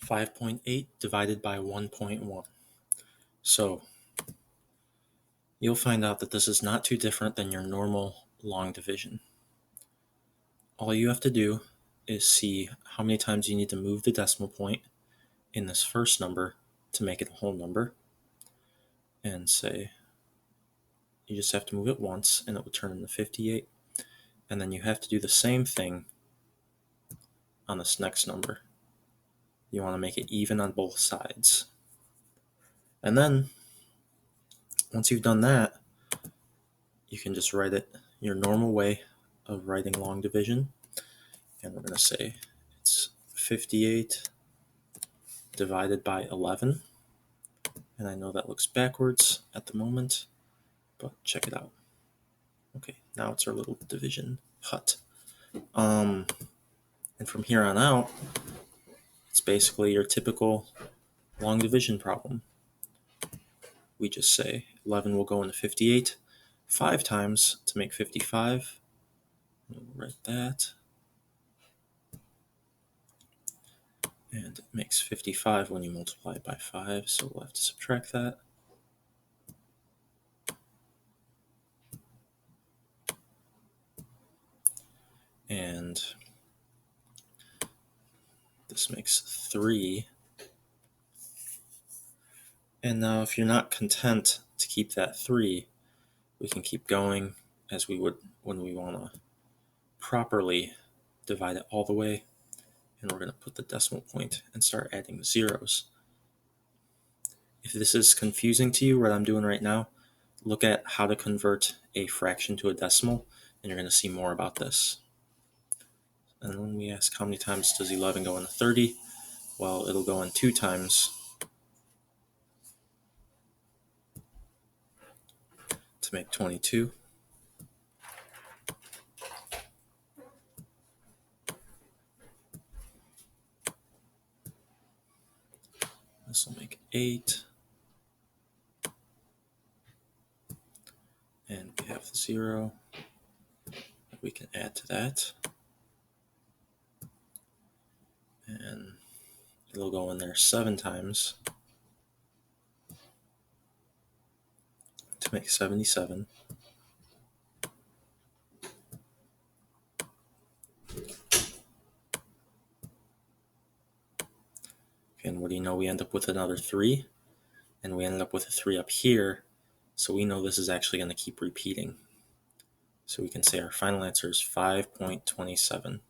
5.8 divided by 1.1. So you'll find out that this is not too different than your normal long division. All you have to do is see how many times you need to move the decimal point in this first number to make it a whole number, and say you just have to move it once and it will turn into 58, and then you have to do the same thing on this next number. You want to make it even on both sides. And then once you've done that, you can just write it your normal way of writing long division, and we're going to say it's 58 divided by 11, and I know that looks backwards at the moment, but check it out. Okay, now it's our little division hut. And from here on out, it's basically your typical long division problem. We just say 11 will go into 58 5 times to make 55. We'll write that. And it makes 55 when you multiply it by 5, so we'll have to subtract that. And this makes 3. And now if you're not content to keep that 3, we can keep going as we would when we want to properly divide it all the way. And we're going to put the decimal point and start adding zeros. If this is confusing to you, what I'm doing right now, look at how to convert a fraction to a decimal, and you're going to see more about this. And when we ask how many times does 11 go into 30, well, it'll go in 2 times to make 22. This will make 8. And we have the 0 that we can add to that. And it'll go in there 7 times to make 77. And what do you know? We end up with another 3, and we ended up with a 3 up here, so we know this is actually going to keep repeating. So we can say our final answer is 5.27.